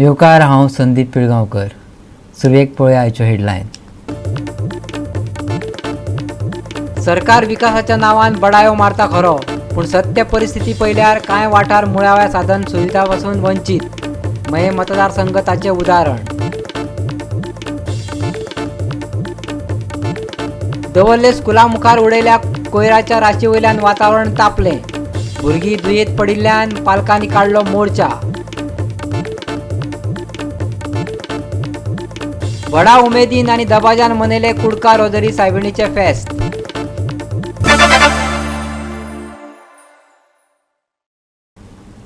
येवकार, हांव संदीप पिळगांवकर. सुरवेक पळय आयच्यो हेडलायन. सरकार विकासाच्या नांवान बडायो मारता खरो, पूण सत्य परिस्थिती पळयल्यार कांय वाठार मुळाव्या साधन सुविधा पासून वंचीत. मये मतदारसंघ ताचें उदाहरण. दवर्ले स्कुला मुखार उडयल्या कोयराच्या राशी वयल्यान वातावरण तापलें. भुरगीं दुयेंत पडिल्ल्यान पालकांनी काडलो मोर्चा. व्हडा उमेदीन आनी दबाज्यान मनयले कुडका रोजरी सायबिणीचे फेस्त.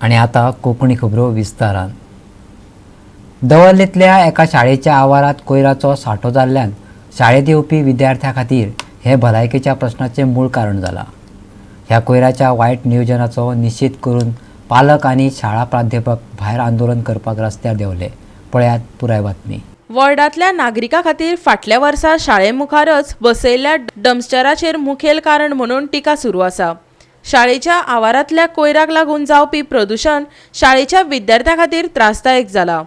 आनी आतां कोंकणी खबरो विस्तारान. दवर्लेंतल्या एका शाळेच्या आवारात कोयराचो सांठो जाल्ल्यान शाळेंत येवपी विद्यार्थ्यां खातीर हे भलायकेच्या प्रस्नाचें मूळ कारण जालां. ह्या कोयराच्या वायट नियोजनाचो निशेध करून पालक आनी शाळा प्राध्यापक भायर आंदोलन करपाक रस्त्यार देंवले. पळयात पुराय बातमी. वॉर्डांतल्या नागरिकां खातीर फाटल्या वर्सा शाळे मुखारच बसयल्ल्या डंपस्टराचेर मुखेल कारण म्हणून टिका सुरू आसा. शाळेच्या आवारांतल्या कोयराक लागून जावपी प्रदूषण शाळेच्या विद्यार्थ्यां खातीर त्रासदायक जाला.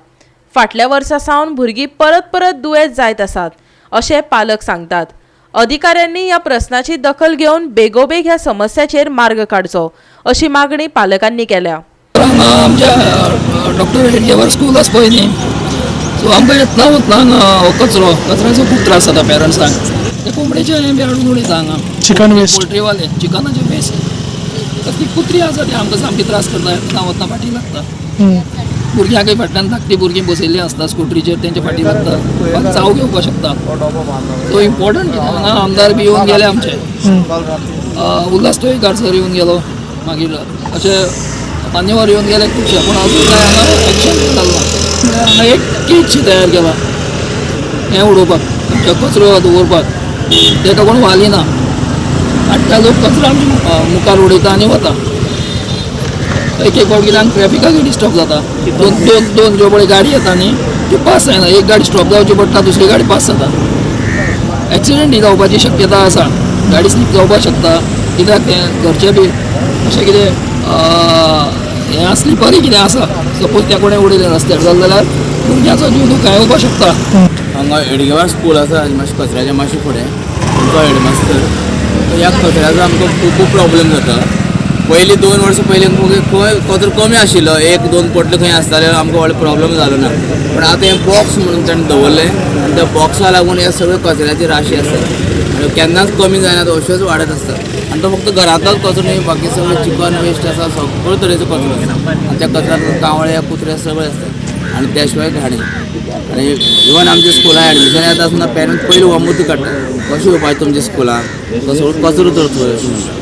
फाटल्या वर्सा सावन भुरगीं परत परत दुयेंत जायत आसात अशें पालक सांगतात. अधिकाऱ्यांनी ह्या प्रस्नाची दखल घेवन बेगोबेग ह्या समस्याचेर मार्ग काडचो अशी मागणी पालकांनी केल्या. आमच्या डॉक्टर हेडगेवर स्कूल आसा पळय न्ही, सो आमकां येतना वतना कचऱ्याचो खूब त्रास जाता पेरंट्सांक. ते कोंबडेचे बी हाडून उडयता हांगा, चिकन वेस्ट, पोल्ट्रीवाले चिकनाचे वेस्ट. तर ती कुत्री आसा ती आमकां सामकी त्रास करता. येतना वतना फाटी लागता. भुरग्यांकय फाटल्यान धाकटी भुरगीं बसयल्लीं आसता स्कुटरीचेर, तेंचे फाटी लागता. चाव घेवपाक शकता. सो इम्पॉर्टंट हांगा आमदार बी येवन गेले आमचे. उल्हास तोयकार येवन गेलो, मागीर अशे मान्यवर येवन गेले खुबशे, पूण अजून काय हांगा एक्शन जाल्लो. हांगा एक किटशी तयार केला हें उडोवपाक, कचरो दवरपाक. ताका कोण वाली ना. आठ्या लोक कचरो आमच्या मुखार उडयता आनी वता. एक फावट कित्याक ट्रॅफिकाकय डिस्टर्ब जाता. दोन ज्यो पळय गाडी येता न्ही त्यो पास जायना. एक गाडी स्टॉप जावची पडटा, दुसरी गाडी पास जाता. एक्सिडेंट जावपाची शक्यता आसा. गाडी स्लीप जावपाक शकता. कित्याक घरचे बी अशें कितें हें स्लिपरी कितें आसा, सपोज त्या कोणें उडयलें रस्त्यार जाल्यार भुरग्याचो जीव दुखां येवपाक शकता. हांगा हेडगेवार स्कूल आसा मातशें कचऱ्याच्या मातशें फुडें. तुमचो हेडमास्तर ह्या कचऱ्याचो आमकां खूब प्रॉब्लेम जाता. पयलीं 2 वर्सां पयलीं कचरो कमी आशिल्लो, 1-2 पोटले खंय आसताले, आमकां व्हडलो प्रॉब्लेम जालो ना. पूण आतां हें बॉक्स म्हणून ताणें दवरलें आनी त्या बॉक्सा लागून हे सगळे कचऱ्याची राशी आसता आनी केन्नाच कमी जायना, अश्योच वाडत आसता. आनी तो फक्त घरांतलोच कचरो न्ही, बाकी सगळे चिकन वेस्ट आसा, सगळ्यो तरेचो कचरो आनी त्या कचऱ्यांत कावळे कुत्रे सगळे आसतात आनी त्या शिवाय घाणी. आनी इवन आमच्या स्कुलान एडमिशन येता आसतना पेरंट्स पयलीं वमूत काडटा कशें येवपाचें तुमच्या स्कुलान, कचरो तर थंय अशें म्हणटा.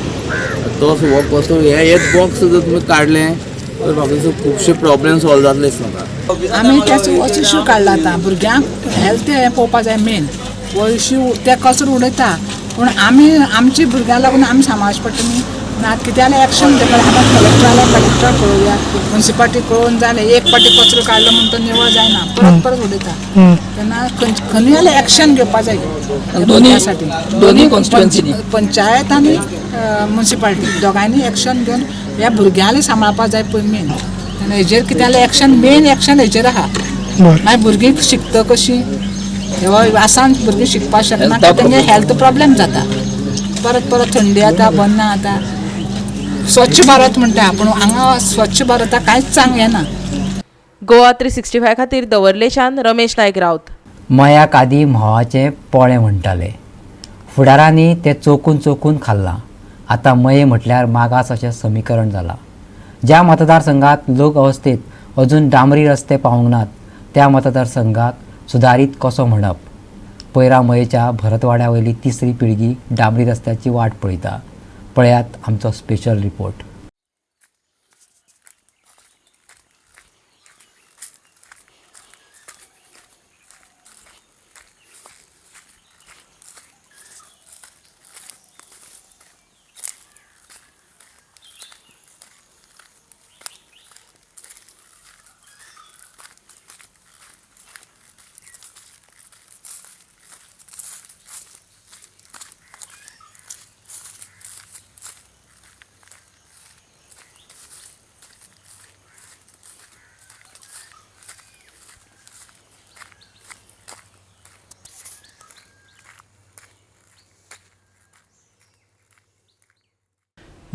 तो हो कचरो एक बॉक्स जर तुमी काडलें तर म्हाका खुबशे प्रॉब्लेम सॉल्व जातले दिसता. आमी त्याचो हो इश्यू काडला आतां. भुरग्यांक हेल्थ हें पळोवपा जाय मेन. हो इश्यू ते कचरो उडयता, पूण आमची भुरग्यां लागून आमी सांबाळचें पडटा न्ही. आतां कितें जाल्यार एक्शन घेवपाक आतां कलेक्टर कळोवया, म्युन्सिपाल्टी कळोवन जालें. एक पाटी कचरो काडलो म्हणून तो निवळ जायना, परत उडयता. तेन्ना खंय जाल्यार एक्शन घेवपा जाय दोनी कॉन्स्टिट्युएन्सी, पंचायत आनी म्युन्सिपाल्टी दोगांयनी एक्शन घेवन ह्या भुरग्यांक सांबाळपा जाय पळय मेन. तेन्ना हेजेर कितें जाल्यार एक्शन मेन एक्शन हेजेर आहा. मागीर भुरगीं शिकता कशीं, ह्या आसान भुरगीं शिकपाक शकना, तांगे हेल्थ प्रॉब्लेम जाता. परत थंडी जाता, बंद जाता. स्वच्छ भारत म्हणटा पूण हांगा स्वच्छ भारताक कांयच सांग येना. गोवा 365 खातीर दवर्लेच्यान रमेश नायक रावत. मयाक आदी म्होवाचें पोळें म्हणटाले. फुडारांनी तें चोखून खाल्लां. आतां मये म्हटल्यार मागास अशें समीकरण जालां. ज्या मतदारसंघात लोक अवस्थेत अजून डांबरी रस्ते पावूंक नात त्या मतदारसंघाक सुदारीत कसो म्हणप. पयरा मयेच्या भरतवाड्या वयली तिसरी पिळगी डांबरी रस्त्याची वाट पळयता. पळयात आमचो स्पेशल रिपोर्ट.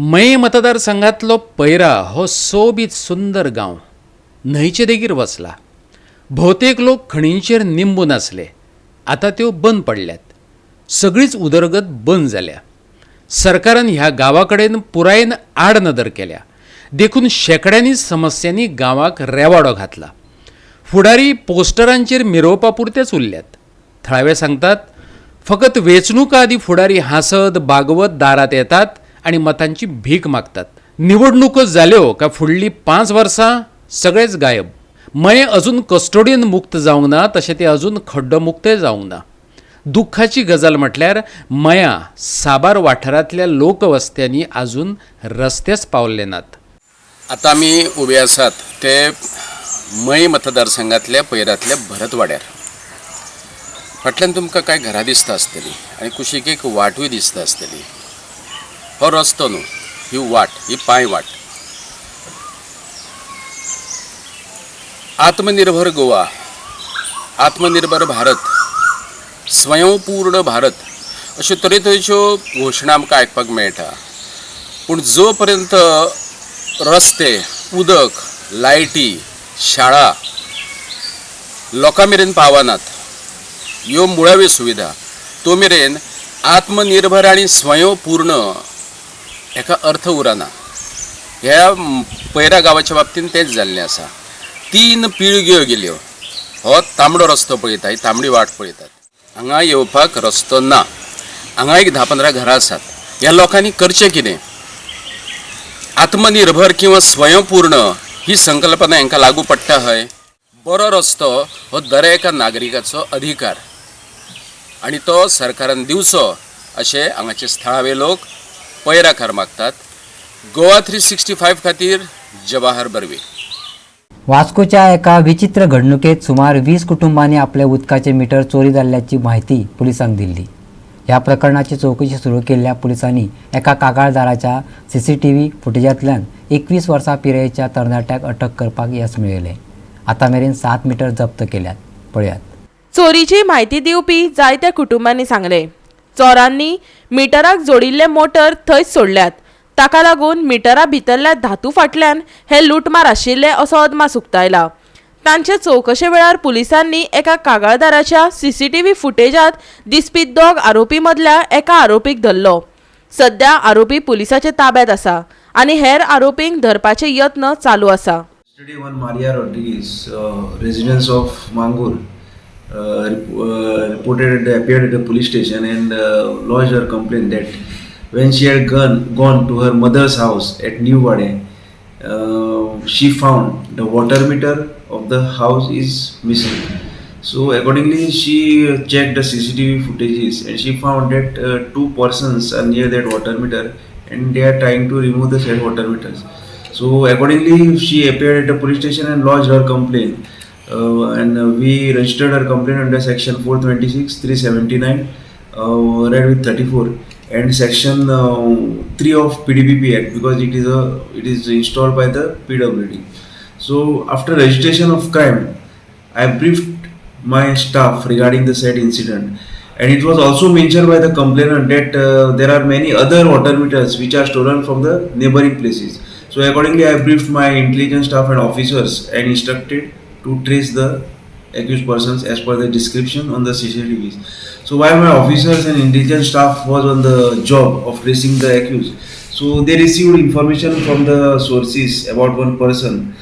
मये मतदारसंघातलो पैरा हो सोबीत सुंदर गांव न्हंयचे देगीर वसला. भोवतेक लोक खणींचेर निंबून आसले. आतां त्यो बंद पडल्यात. सगळीच उदरगत बंद जाल्या. सरकारान ह्या गांवा कडेन पुरायेन आड नदर केल्या. देखून शेकड्यांनी समस्यांनी गांवाक रेवाडो घातला. फुडारी पोस्टरांचेर मिरोवपा पुरतेच उरल्यात. थळावे सांगतात फकत वेंचणुका आदी फुडारी हांसत बागवत दारात येतात आनी मतांची भीक मागतात. निवडणुको जाल्यो काय फुडलीं 5 वर्सां सगळेच गायब. मये अजून कस्टोडियन मुक्त जावंक ना तशें तें अजून खड्डो मुक्तय जावंक ना. दुख्खाची गजाल म्हटल्यार मया साबार वाठारांतल्या लोकवस्त्यांनी अजून रस्तेच पावल्ले नात. आतां आमी उबे आसात ते मय मतदारसंघातल्या पैरातल्या भरत वाड्यार. फाटल्यान तुमकां कांय घरां दिसता आसतलीं आनी कुशीक एक वाटूय दिसता आसतली. हो रस्तो न्हू, ही वाट, ही पांय वाट. आत्मनिर्भर गोवा, आत्मनिर्भर भारत, स्वयंपूर्ण भारत अश्यो तरेतरेच्यो घोशणा आमकां आयकपाक मेळटा. पूण जो पर्यंत रस्ते, उदक, लायटी, शाळा लोकां मेरेन पावनात, ह्यो मुळाव्यो सुविधा, तो मेरेन आत्मनिर्भर आनी स्वयंपूर्ण हेका अर्थ उरना. ह्या पैरा गांवाच्या बाबतींत तेंच जाल्लें आसा. 3 पिळग्यो गेल्यो. हो तांबडो रस्तो पळयता, ही तांबडी वाट पळयतात. हांगा येवपाक रस्तो ना. हांगा एक 10-15 घरां आसात. ह्या लोकांनी करचें कितें? आत्मनिर्भर किंवा स्वयंपूर्ण ही संकल्पना हांकां लागू पडटा हय. बरो रस्तो हो दरेका नागरिकाचो अधिकार आनी तो सरकारान दिवचो अशें हांगाचे स्थळावे लोक पैराकार मागतात. गोवा 365 खातीर जवाहर बर्वे. वास्कोच्या एका विचित्र घडणुकेत सुमार 20 कुटुंबांनी आपले उदकाचे मीटर चोरी जाल्ल्याची माहिती पोलिसांक दिल्ली. ह्या प्रकरणाची चौकशी सुरू केल्ल्या पुलिसांनी एका कागाळदाराच्या CCTV फुटेजांतल्यान 21 वर्सां पिरायेच्या तरणाट्याक अटक करपाक यश मेळयलें. आतां मेरेन 7 मीटर जप्त केल्यात. पळयात. चोरीची म्हायती दिवपी जायत्या कुटुंबांनी सांगले चोरांनी मिटराक जोडिल्ले मोटर थंयच सोडल्यात. ताका लागून मिटरा भितरल्या धातू फाटल्यान हे लुटमार आशिल्ले असो अदमास उक्तायला. तांचे चौकशे वेळार पुलिसांनी एका कागाळदाराच्या CCTV फुटेजांत दिसपी 2 आरोपी मदल्या एका आरोपीक धरलो. सध्या आरोपी पुलिसाच्या ताब्यांत आसा आनी हेर आरोपींक धरपाचे यत्न चालू आसा. Yesterday, one Maria Rodriguez, residents of Mangur, appeared at the police station and lodged her complaint that when she had gone to her mother's house at New Wade, she found the water meter of the house is missing. So accordingly, she checked the CCTV footages and she found that 2 persons are near that water meter and they are trying to remove the said water meters. So accordingly, she appeared at the police station and lodged her complaint. And we registered her complaint under section 426, 379, read with 34, and section 3 of PDPP Act because it is installed by the PWD. So after registration of crime, I briefed my staff regarding the said incident, and it was also mentioned by the complainant that there are many other water meters which are stolen from the neighboring places. So accordingly, I briefed my intelligence staff and officers and instructed to trace the accused persons as per the description on the CCTVs. So while my officers and intelligence staff was on the job of tracing the accused, so they received information from the sources about one person.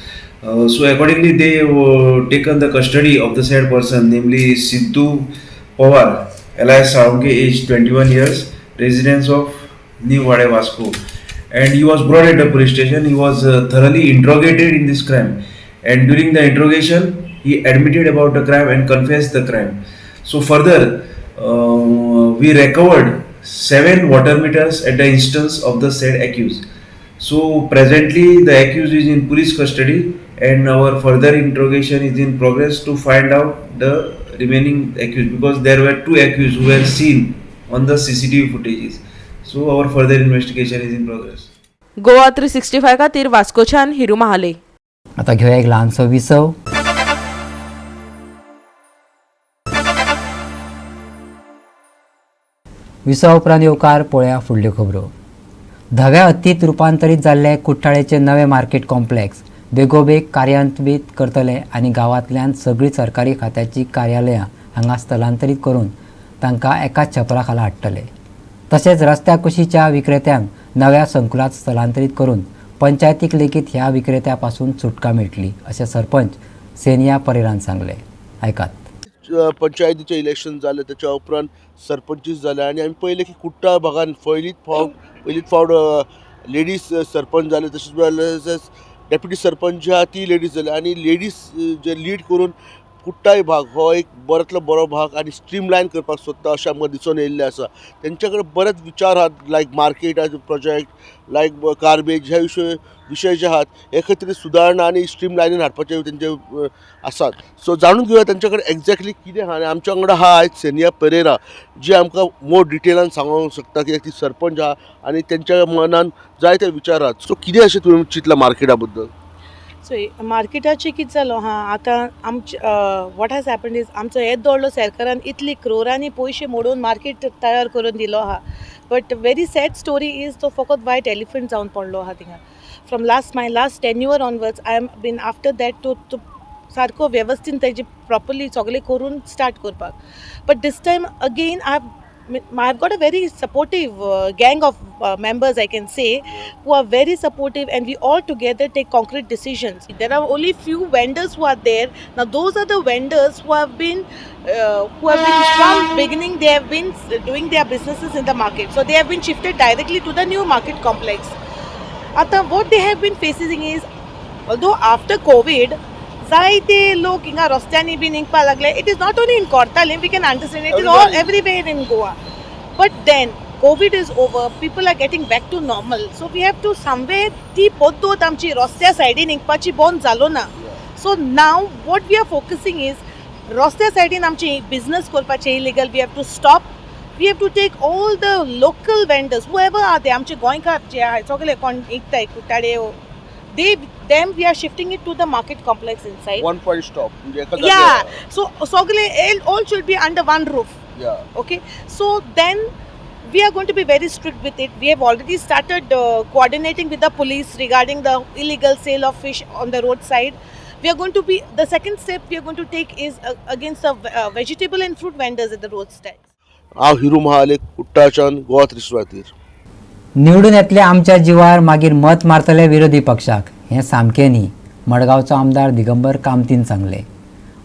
So accordingly, they taken the custody of the said person, namely Sidhu Pawar, alias Saunke, age 21 years, residence of New Wade, Vasco. And he was brought at the police station. He was thoroughly interrogated in this crime, and during the interrogation he admitted about the crime and confessed the crime. So further, we recovered 7 water meters at the instance of the said accused. So presently the accused is in police custody and our further interrogation is in progress to find out the remaining accused, because there were 2 accused who were seen on the CCTV footages. So our further investigation is in progress. Goa 365 खातीर वास्कोच्यान हिरू महाले. आता घेऊया एक लहानसो विसव. विसव उपरांत येवकार पळया फुडल्यो खबरो. धव्या हत्तीत रूपांतरीत जाल्ले कुट्टाळेचे नवे मार्केट कॉम्प्लेक्स बेगोबेग कार्यान्वित करतले आनी गांवांतल्यान सगळीं सरकारी खात्याची कार्यालयां हांगा स्थलांतरीत करून तांकां एकाच छपरा खाला हाडटले. तशेंच रस्त्या कुशीच्या विक्रेत्यांक नव्या संकुलात स्थलांतरीत करून पंचायतीक लेगीत ह्या विक्रेत्या पासून सुटका मेळटली अशें सरपंच सेनिया परेरान सांगले. आयकात. पंचायतीचें इलेक्शन जालें त्याच्या उपरांत सरपंचीस जाले आनी आमी पळयलें की कुट्टाळ भागांत पयलींच फावट लेडीज सरपंच जाले, तशेंच डेप्युटी सरपंच जी आहा ती लेडीज जाली आनी लेडीज जे लीड करून कुट्टाळ भाग हो एक बऱ्यांतलो बरो भाग आनी स्ट्रीमलायन करपाक सोदता अशें आमकां दिसून येयल्लें आसा. तेंचे कडेन बरेच विचार आहात, लायक मार्केटाचे प्रोजेक्ट, लायक गार्बेज, ह्या विशय जे आहात हे खंय सुदारणा आनी स्ट्रीमलायनीन हाडपाचे तेंचे आसात. सो जाणून घेवया तेंचे कडेन एक्झॅक्टली कितें आहा. आनी आमच्या वांगडा आहा आयज सेनिया पेरेरा जी आमकां मोर डिटेलान सांगूंक शकता कित्याक ती सरपंच आहा आनी तेंच्या मनान जायते विचार आहात. सो कितें अशें तुवें चिंतलां मार्केटा बद्दल? सो मार्केटाचें कितें जालो आतां वॉट हॅज हॅपन्ड इज आमचो येद दवरलो सरकारान इतली क्रोरांनी पयशे मोडून मार्केट तयार करून दिलो आहा. But very sad story is तो फकत वायट एलिफंट जावन पडलो आहा थिंगा. From my last tenure onwards I am been after that to सारको वेवस्थीत तेजी प्रॉपरली सगळें करून स्टार्ट करपाक. But this time again I've got a very supportive gang of members, I can say, who are very supportive, and we all together take concrete decisions. There are only few vendors who are there. Now those are the vendors who have been from beginning, they have been doing their businesses in the market. So they have been shifted directly to the new market complex. What they have been facing is, although after COVID, जायते लोक हिंगा रस्त्यांनी बी निघपा लागले. It is not only in Cortalim, we can understand it is all everywhere in Goa. But then COVID is over, people are getting back to normal. So we have to समवे ती पद्दत आमची रस्त्या सायडीन निघपाची बंद जालो ना. So now what we are focusing is रस्त्या सायडीन आमची बिझनेस करपाचे illegal we have to stop. We have to take all the local vendors who ever are they, आमचे गोंयकार जे आहाय सगळे कोण विकताय कुट्टाळे, them we are shifting it to the market complex inside. One point stop. Yeah. So all should be under one roof. Yeah. Okay. So then we are going to be very strict with it. We have already started coordinating with the police regarding the illegal sale of fish on the roadside. We are going to be, the second step we are going to take is against the vegetable and fruit vendors at the roadside. हांव Hiru Mahale कुट्टाळच्यान GOA365. निवडून येतले आमच्या जीवार मागीर मत मारतले विरोधी पक्षाक हें सामकें न्ही, मडगांवचो आमदार दिगंबर कामतीन सांगले.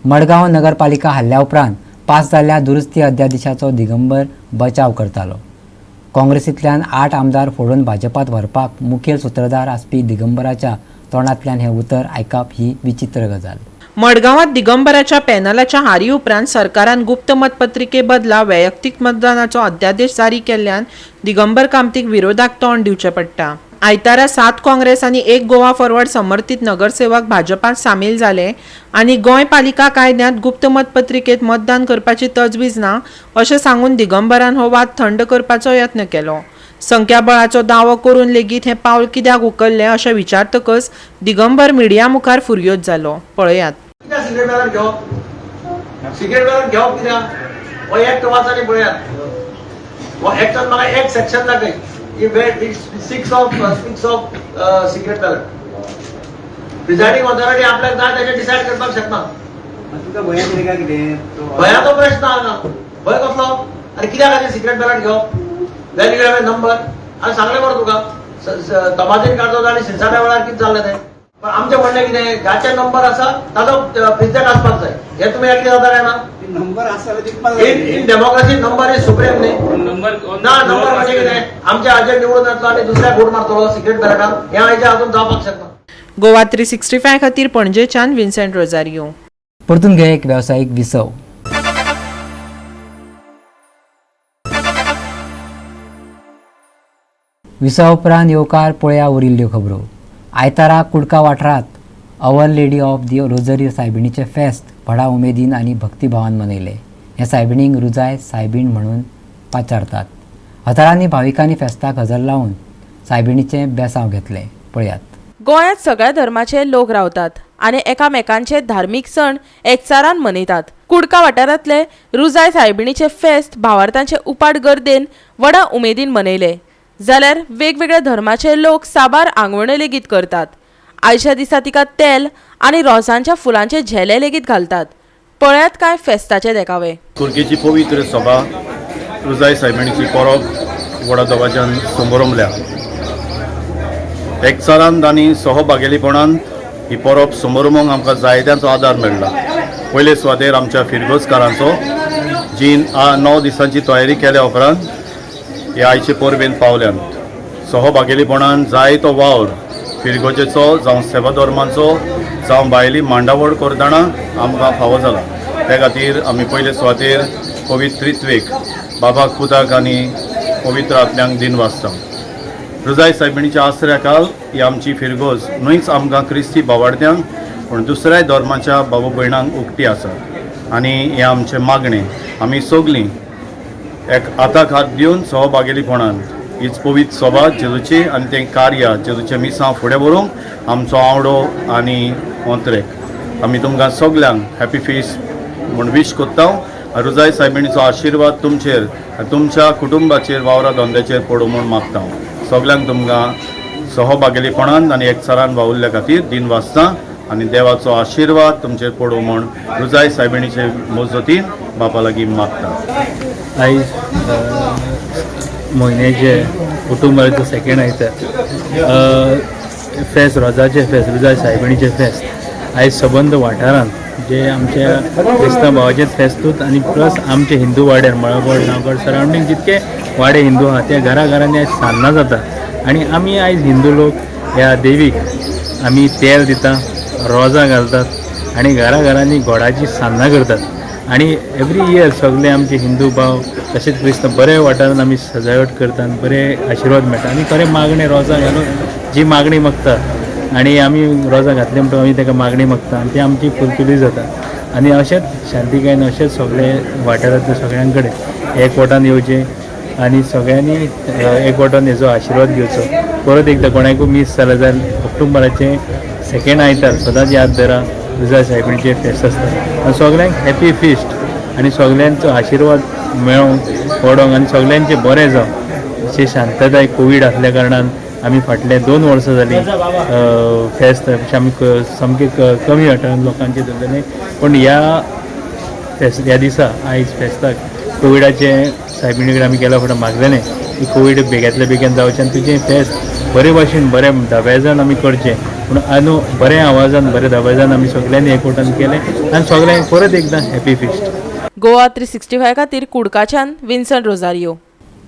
मडगांव नगरपालिका हल्ल्या उपरांत पास जाल्ल्या दुरुस्ती अध्यादेशाचो दिगंबर बचाव करतालो. काँग्रेसींतल्यान 8 आमदार फोडून भाजपात व्हरपाक मुखेल सूत्रधार आसपी दिगंबराच्या तोंडांतल्यान हें उतर आयकप ही विचित्र गजाल. मडगांवात दिगंबराच्या पॅनलाच्या हारी उपरांत सरकारान गुप्त मतपत्रिके बदला वैयक्तीक मतदानाचो अध्यादेश जारी केल्ल्यान दिगंबर कामतीक विरोधाक तोंड दिवचें पडटा. आयतारा 7 काँग्रेस आनी 1 गोवा फॉरवर्ड समर्थीत नगरसेवक भाजपात सामील जाले आनी गोंय पालिका कायद्यांत गुप्त मतपत्रिकेत मतदान करपाची तजवीज ना अशें सांगून दिगंबरान हो वाद थंड करपाचो यत्न केलो. संख्याबळाचो दावो करून लेगीत हें पावल कित्याक उखल्लें अशें विचारतकच दिगंबर मिडिया मुखार फुर्योज जालो. पळयात. सिगरेट बॅलट घेवप कित्याक हो एक्ट वाचानी पळयात. हो एक्टान म्हाका एक सेक्शन दाखय, speaks of secret ballot. Presiding authority आपल्याक जाय तशें डिसायड करपाक शकना. तुका भयाचो प्रश्न आहा. भंय कसलो आनी कित्याक खातीर सिगरेट बॅलट घेवप? Wien you have a number. हांवें सांगलें मरे तुका तमाजीन काडतो आनी सिरसाट्या वेळार कितें जाल्लें तें. पण आमचें म्हणणें कितें, जाचे नंबर आसा ताजो प्रिसेंट आसपाक जाय. हे तुमी एक्ट जाता काय ना? नंबर आसा in democracy number is supreme न्ही. ना नंबर म्हणजे कितें, आमच्या हाजेर निवडून येतलो आनी दुसऱ्या फूट मारतलो सिगरेट बॅलटान, हें हाजे हातून जावपाक शकना. GOA365 खातीर पणजेच्यान विन्सेंट रोजारियो. परतून घे एक वेवसायीक विसव. विसव उपरांत येवकार पळया उरिल्ल्यो खबरो. आयतारा कुडका वाठारांत Our Lady of the Rosary सायबिणीचें फेस्त व्हडा उमेदीन आनी भक्तिभावान मनयलें. हे सायबिणीक रुजाय सायबीण म्हणून पाचारतात. हजारांनी भाविकांनी फेस्ताक हजर लावन सायबिणीचें बेसांव घेतलें. पळयात. गोंयांत सगळ्या धर्माचे लोक रावतात आनी एकामेकांचे धार्मीक सण एकचारान मनयतात. कुडका वाठारांतले रुजाय सायबिणीचे फेस्त भावार्थांचे उपाट गर्देन व्हडा उमेदीन मनयले. जाल्यार वेगवेगळ्या धर्माचे लोक साबार आंगवण्यो लेगीत करतात. आयच्या दिसा तिका तेल आनी रोजांच्या फुलांचे झेले लेगीत घालतात. पळयात काय फेस्ताचे देखावे. तुर्केची पवित्र सभा रुजाय सायबिणीची परब व्हडा दबाज्यान समारंभल्या. एकचारान आनी सहभागेलीपणान ही परब समारंभाक आमकां जायत्यांचो आदार मेळ्ळा. पयले सुवातेर आमच्या फिरगोजकारांचो जी 9 दिसांची तयारी केल्या उपरांत हे आयचे परबेन पावल्यान सहभागेलीपणान जायतो वावर फिरगोजेचो जावं सेवा धर्मांचो जावं भायली मांडावळ करतना आमकां फावो जाला. त्या खातीर आमी पयले सुवातेर पवित्रित्वेक बाबाक पुताक आनी पवित्र आत्म्यांक दिन वाजता. रुजाय सायबिणीच्या आसऱ्याकाल ही आमची फिरगोज न्हयच आमकां क्रिस्ती भावार्थ्यांक पूण दुसऱ्याय धर्माच्या भाव भयणांक उक्ती आसा. आनी हे आमचे मागणे आमी सगलीं एक हाताक हात दिवन सहभागेलीपणान हीच पवित्र सभा जेजूची आनी तें कार्य जेजूचें मिसां फुडें व्हरूंक आमचो आवडो आनी अंतरेक आमी तुमकां सगल्यांक हॅपी फेस्ट म्हूण विश कोत्ता. रुजाय सायबिणीचो आशिर्वाद तुमचेर आनी तुमच्या कुटुंबाचेर वावरा धंद्याचेर पडूं म्हूण मागता. सगल्यांक तुमकां सहभागेलीपणान आनी एकचारान वावुरल्या खातीर दिन वाजता आनी देवाचो आशिर्वाद तुमचेर पडूं म्हूण रुजाय सायबिणीचे मजतीन बापा लागीं मागता. आयज म्हयन्याचे कुटुंबाचो सेकेंड आयतार फेस्त रोजाचे फेस्त रुजाय सायबिणीचे फेस्त आयज सबंद वाठारांत जे आमच्या क्रिस्तांव भावाचे फेस्तूत आनी प्लस आमचे हिंदू वाड्यार मळगड नावगड सरावंडींग जितके वाडे हिंदू आहा त्या घराघरांनी आयज सान्नां जाता. आनी आमी आयज हिंदू लोक ह्या देवीक आमी तेल दिता, रोजां घालतात आनी घराघरांनी गोडाची सान्नां करतात. आनी एवरी इयर सगळे आमचे हिंदू भाव तशेंच क्रिस्तांव बरे वाठारांत आमी सजावट करतात, बरे आशिर्वाद मेळटा आनी खरें मागणें रोजां घालून जी मागणी मागता आनी आमी रोजां घातले म्हणटकूच आमी ताका मागणी मागता आनी ती आमची फुलफिली जाता. आनी अशेंच शांतीकायेन अशेंच सगळे वाठारांतल्या सगळ्यां कडेन एकवटान येवचें आनी सगळ्यांनी एकवटान हेजो आशिर्वाद घेवचो. परत एकदां कोणाकूय मिस जालें जाल्यार ऑक्टोबराचे सेकेंड आयतार सदांच याद दरा रुजाय सायबिणीचे फेस्त आसता. आनी सगळ्यांक हॅपी फिस्ट आनी सगळ्यांचो आशिर्वाद मेळोंक पडोंक आनी सगळ्यांचें बरें जावं अशी शांतताय कोवीड आसल्या कारणान आमी फाटले 2 वर्सां जालीं फेस्त आमी सामके कमी वाठारांत लोकांचे धरलेले. पूण ह्या दिसा आयज फेस्ताक कोविडाचे सायबिणी कडेन आमी गेल्या फावट मागलेलें की कोवीड बेग्यांतल्या बेगीन जावचें आनी तुजें फेस्त बरे भाशेन बरे दबाज्यान आमी करचें. पूण आनी बऱ्या आवाजान बऱ्या दबाज्यान आमी सगळ्यांनी एकवटान केलें आनी सगळ्यांक परत एकदां हॅपी फिस्ट. गोवा 365 खातीर कुडकाच्यान विन्संट रोजारियो.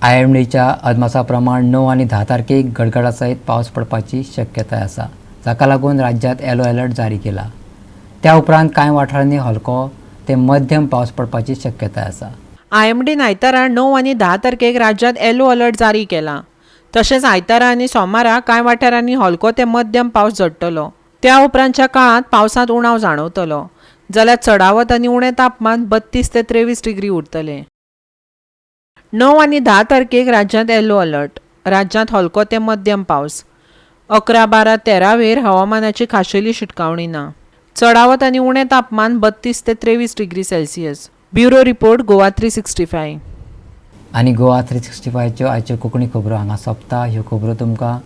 IMDच्या अदमासा प्रमाण 9 आनी 10 तारखेक गडगडा सयत पावस पडपाची शक्यताय आसा, जाका लागून राज्यांत येलो अलर्ट जारी केला. त्या उपरांत कांय वाठारांनी हलको ते मध्यम पावस पडपाची शक्यताय आसा. IMDन आयतारा 9 आनी 10 तारखेक राज्यांत येलो अलर्ट जारी केला. तशेंच आयतारा आनी सोमारा कांय वाठारांनी हलको ते मध्यम पावस झडटलो. त्या उपरांतच्या काळात पावसांत उणाव जाणवतलो जाल्यार चडावत आनी उणें तापमान 32 ते 23 डिग्री उरतलें. 9 आनी 10 तारखेक राज्यांत येलो अलर्ट. राज्यांत हलको ते मध्यम पावस. 11, 12, 13 वेर हवामानाची खाशेली शिटकावणी ना. चडावत आनी उणें तापमान 32 ते 23 degree Celsius. Bureau report Goa 365. आनी गोवा 365च्यो आयच्यो कोंकणी खबरो हांगा सोंपता. ह्यो खबरो तुमकां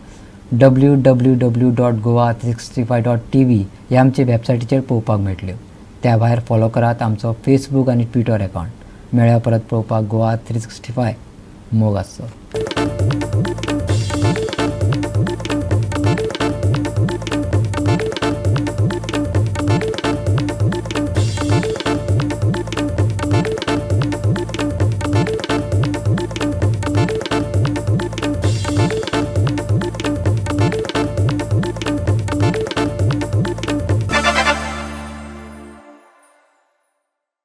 www.goa365.tv ह्या आमचे वेबसायटीचेर पळोवपाक मेळटल्यो. त्या भायर फॉलो करात आमचो फेसबूक आनी ट्विटर अकावंट. मेळ्या परत पळोवपाक गोवा 365 मोग आसचो.